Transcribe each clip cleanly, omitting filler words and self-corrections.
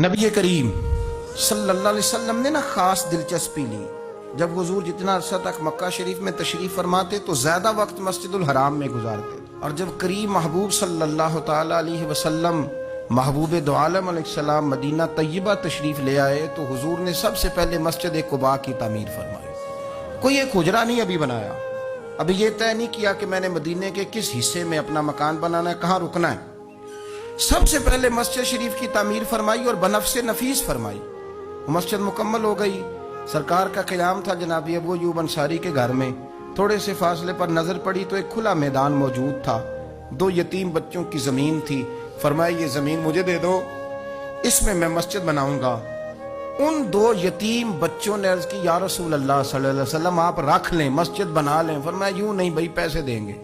نبی کریم صلی اللہ علیہ وسلم نے خاص دلچسپی لی جب حضور جتنا عرصہ تک مکہ شریف میں تشریف فرماتے تو زیادہ وقت مسجد الحرام میں گزارتے، اور جب کریم محبوب صلی اللہ تعالی علیہ وسلم محبوب دو عالم علیہ السلام مدینہ طیبہ تشریف لے آئے تو حضور نے سب سے پہلے مسجد قباء کی تعمیر فرمائی۔ کوئی ایک حجرہ نہیں ابھی بنایا، ابھی یہ طے نہیں کیا کہ میں نے مدینے کے کس حصے میں اپنا مکان بنانا ہے، کہاں رکنا ہے۔ سب سے پہلے مسجد شریف کی تعمیر فرمائی اور بنفس نفیس فرمائی۔ مسجد مکمل ہو گئی، سرکار کا قیام تھا جناب ابو ایوب انصاری کے گھر میں۔ تھوڑے سے فاصلے پر نظر پڑی تو ایک کھلا میدان موجود تھا، 2 یتیم بچوں کی زمین تھی۔ فرمایا یہ زمین مجھے دے دو، اس میں میں مسجد بناؤں گا۔ ان 2 یتیم بچوں نے عرض کی یا رسول اللہ صلی اللہ علیہ وسلم آپ رکھ لیں، مسجد بنا لیں۔ فرمایا یوں نہیں بھائی، پیسے دیں گے۔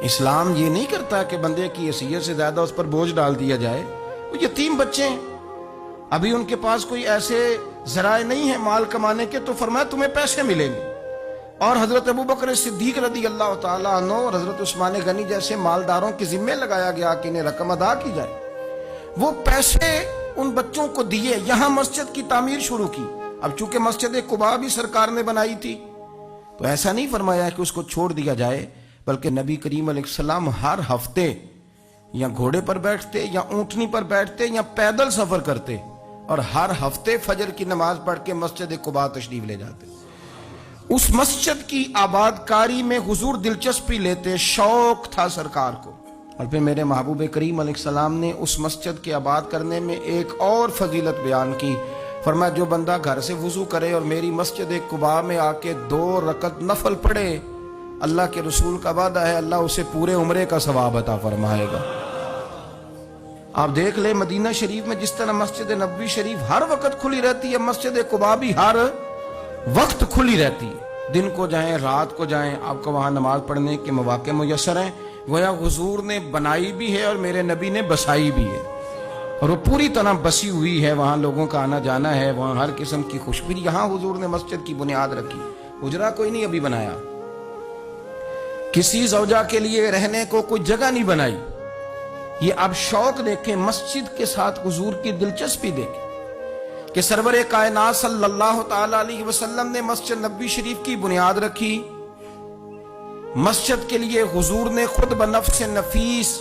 اسلام یہ نہیں کرتا کہ بندے کی حیثیت سے زیادہ اس پر بوجھ ڈال دیا جائے۔ وہ یتیم بچے ہیں، ابھی ان کے پاس کوئی ایسے ذرائع نہیں ہیں مال کمانے کے، تو فرمایا تمہیں پیسے ملیں گے۔ اور حضرت ابوبکر صدیق رضی اللہ تعالیٰ عنہ اور حضرت عثمان غنی جیسے مالداروں کے ذمہ لگایا گیا کہ انہیں رقم ادا کی جائے۔ وہ پیسے ان بچوں کو دیے، یہاں مسجد کی تعمیر شروع کی۔ اب چونکہ مسجد قباء بھی سرکار نے بنائی تھی تو ایسا نہیں فرمایا کہ اس کو چھوڑ دیا جائے، بلکہ نبی کریم علیہ السلام ہر ہفتے یا گھوڑے پر بیٹھتے یا اونٹنی پر بیٹھتے یا پیدل سفر کرتے، اور ہر ہفتے فجر کی نماز پڑھ کے مسجد قباء تشریف لے جاتے۔ اس مسجد کی آباد کاری میں حضور دلچسپی لیتے، شوق تھا سرکار کو۔ اور پھر میرے محبوب کریم علیہ السلام نے اس مسجد کے آباد کرنے میں ایک اور فضیلت بیان کی۔ فرمایا جو بندہ گھر سے وضو کرے اور میری مسجد قباء میں آ کے 2 رکعت نفل پڑھے، اللہ کے رسول کا وعدہ ہے اللہ اسے پورے عمرے کا ثواب عطا فرمائے گا۔ آپ دیکھ لیں مدینہ شریف میں جس طرح مسجد نبوی شریف ہر وقت کھلی رہتی ہے، مسجد قباء بھی ہر وقت کھلی رہتی ہے۔ دن کو جائیں رات کو جائیں، آپ کو وہاں نماز پڑھنے کے مواقع میسر ہیں۔ گویا حضور نے بنائی بھی ہے اور میرے نبی نے بسائی بھی ہے، اور وہ پوری طرح بسی ہوئی ہے، وہاں لوگوں کا آنا جانا ہے، وہاں ہر قسم کی خوشبو۔ یہاں حضور نے مسجد کی بنیاد رکھی، حجرہ کوئی نہیں ابھی بنایا، کسی زوجہ کے لیے رہنے کو کوئی جگہ نہیں بنائی۔ یہ اب شوق دیکھیں، مسجد کے ساتھ حضور کی دلچسپی دیکھیں کہ سرور کائنات صلی اللہ تعالی علیہ وسلم نے مسجد نبوی شریف کی بنیاد رکھی۔ مسجد کے لیے حضور نے خود بنفس نفیس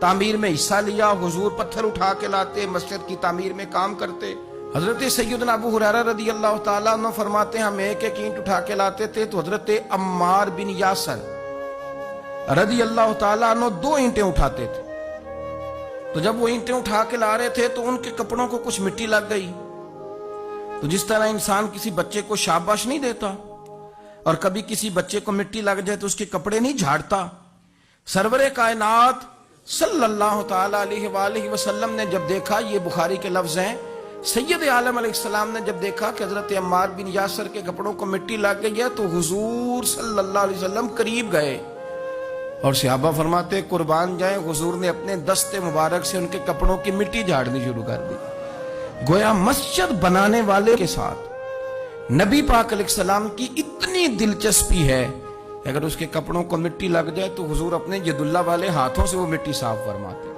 تعمیر میں حصہ لیا۔ حضور پتھر اٹھا کے لاتے، مسجد کی تعمیر میں کام کرتے۔ حضرت سیدنا ابو ہریرہ رضی اللہ تعالیٰ عنہ فرماتے ہیں ہم ایک اینٹ اٹھا کے لاتے تھے تو حضرت عمار بن یاسر رضی اللہ تعالیٰ عنہ 2 اینٹیں اٹھاتے تھے۔ تو جب وہ اینٹیں اٹھا کے لا رہے تھے تو ان کے کپڑوں کو کچھ مٹی لگ گئی، تو جس طرح انسان کسی بچے کو شاباش نہیں دیتا اور کبھی کسی بچے کو مٹی لگ جائے تو اس کے کپڑے نہیں جھاڑتا، سرور کائنات صلی اللہ تعالی علیہ وآلہ وسلم نے جب دیکھا، یہ بخاری کے لفظ ہیں، سید عالم علیہ السلام نے جب دیکھا کہ حضرت عمار بن یاسر کے کپڑوں کو مٹی لگ گئی ہے تو حضور صلی اللہ علیہ وسلم قریب گئے، اور صحابہ فرماتے قربان جائیں حضور نے اپنے دست مبارک سے ان کے کپڑوں کی مٹی جھاڑنی شروع کر دی۔ گویا مسجد بنانے والے کے ساتھ نبی پاک علیہ السلام کی اتنی دلچسپی ہے کہ اگر اس کے کپڑوں کو مٹی لگ جائے تو حضور اپنے ید اللہ والے ہاتھوں سے وہ مٹی صاف فرماتے۔